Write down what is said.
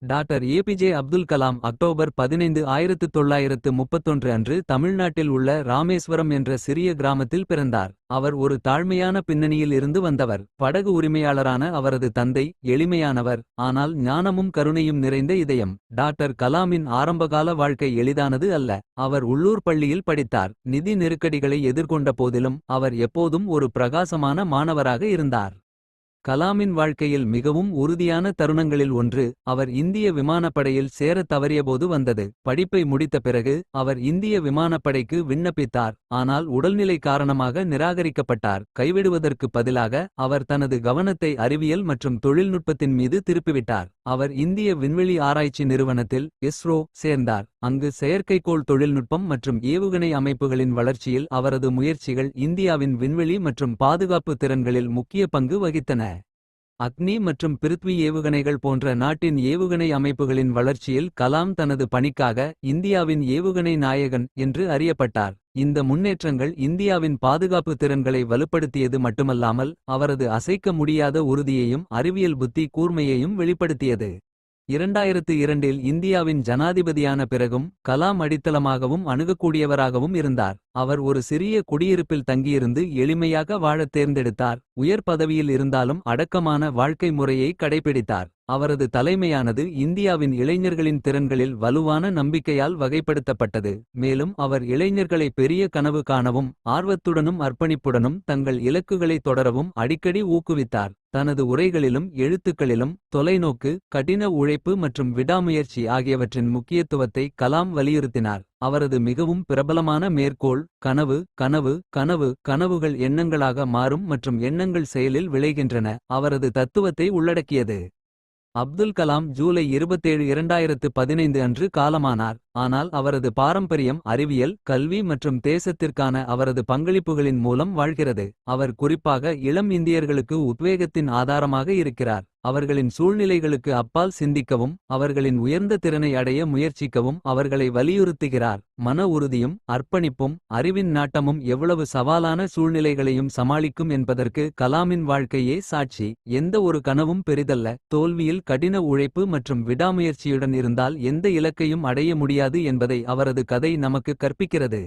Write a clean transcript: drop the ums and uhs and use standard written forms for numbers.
Doctor A P J Abdul Kalam October 15 1931 அன்று தமிழ்நாட்டில் உள்ள ராமேஸ்வரம் என்ற சிறிய கிராமத்தில் பிறந்தார். அவர் ஒரு தாழ்மையான பின்னணியில் இருந்து வந்தவர். படகு உரிமையாளரான அவரது தந்தை எளிமையானவர், ஆனால் ஞானமும் கருணையும் நிறைந்த இதயம். டாக்டர் கலாமின் ஆரம்பகால வாழ்க்கை எளிதானது அல்ல. அவர் உள்ளூர் பள்ளியில் படித்தார். நிதி நெருக்கடிகளை எதிர்கொண்ட போதிலும் அவர் எப்போதும் ஒரு பிரகாசமான மாணவராக இருந்தார். கலாமின் வாழ்க்கையில் மிகவும் உறுதியான தருணங்களில் ஒன்று அவர் இந்திய விமானப்படையில் சேரத் தவறியபோது வந்தது. படிப்பை முடித்த பிறகு அவர் இந்திய விமானப்படைக்கு விண்ணப்பித்தார். ஆனால் உடல்நிலை காரணமாக நிராகரிக்கப்பட்டார். கைவிடுவதற்கு பதிலாக அவர் தனது கவனத்தை அறிவியல் மற்றும் தொழில்நுட்பத்தின் மீது திருப்பிவிட்டார். அவர் இந்திய விண்வெளி ஆராய்ச்சி நிறுவனத்தில் இஸ்ரோ சேர்ந்தார். அங்கு செயற்கைக்கோள் தொழில்நுட்பம் மற்றும் ஏவுகணை அமைப்புகளின் வளர்ச்சியில் அவரது முயற்சிகள் இந்தியாவின் விண்வெளி மற்றும் பாதுகாப்பு திறன்களில் முக்கிய பங்கு வகித்தன. அக்னி மற்றும் பிருத்வி ஏவுகணைகள் போன்ற நாட்டின் ஏவுகணை அமைப்புகளின் வளர்ச்சியில் கலாம் தனது பணிக்காக இந்தியாவின் ஏவுகணை நாயகன் என்று அறியப்பட்டார். இந்த முன்னேற்றங்கள் இந்தியாவின் பாதுகாப்பு திறன்களை வலுப்படுத்தியது மட்டுமல்லாமல் அவரது அசைக்க முடியாத உறுதியையும் அறிவியல் புத்தி கூர்மையையும் வெளிப்படுத்தியது. 2002இல் இந்தியாவின் ஜனாதிபதியான பிறகும் கலாம் அடித்தளமாகவும் அணுகக்கூடியவராகவும் இருந்தார். அவர் ஒரு சிறிய குடியிருப்பில் தங்கியிருந்து எளிமையாக வாழத் தேர்ந்தெடுத்தார். உயர் பதவியில் இருந்தாலும் அடக்கமான வாழ்க்கை முறையை கடைபிடித்தார். அவரது தலைமையானது இந்தியாவின் இளைஞர்களின் திறன்களில் வலுவான நம்பிக்கையால் வகைப்படுத்தப்பட்டது. மேலும் அவர் இளைஞர்களை பெரிய கனவு காணவும் ஆர்வத்துடனும் அர்ப்பணிப்புடனும் தங்கள் இலக்குகளை தொடரவும் அடிக்கடி ஊக்குவித்தார். தனது உரைகளிலும் எழுத்துக்களிலும் தொலைநோக்கு, கடின உழைப்பு மற்றும் விடாமுயற்சி ஆகியவற்றின் முக்கியத்துவத்தை கலாம் வலியுறுத்தினார். அவரது மிகவும் பிரபலமான மேற்கோள் கனவு கனவு கனவு கனவுகள் எண்ணங்களாக மாறும் மற்றும் எண்ணங்கள் செயலில் விளைகின்றன அவரது தத்துவத்தை உள்ளடக்கியது. அப்துல் கலாம் ஜூலை 27 2015 அன்று காலமானார். ஆனால் அவரது பாரம்பரியம் அறிவியல், கல்வி மற்றும் தேசத்திற்கான அவரது பங்களிப்புகளின் மூலம் வாழ்கிறது. அவர் குறிப்பாக இளம் இந்தியர்களுக்கு உத்வேகத்தின் ஆதாரமாக இருக்கிறார். அவர்களின் சூழ்நிலைகளுக்கு அப்பால் சிந்திக்கவும் அவர்களின் உயர்ந்த திறனை அடைய முயற்சிக்கவும் அவர்களை வலியுறுத்துகிறார். மன உறுதியும் அர்ப்பணிப்பும் அறிவின் நாட்டமும் எவ்வளவு சவாலான சூழ்நிலைகளையும் சமாளிக்கும் என்பதற்கு கலாமின் வாழ்க்கையே சாட்சி. எந்த ஒரு கனவும் பெரிதல்ல, தோல்வியில் கடின உழைப்பு மற்றும் விடாமுயற்சியுடன் இருந்தால் எந்த இலக்கையும் அடைய முடியாது என்பதை அவரது கதை நமக்கு கற்பிக்கிறது.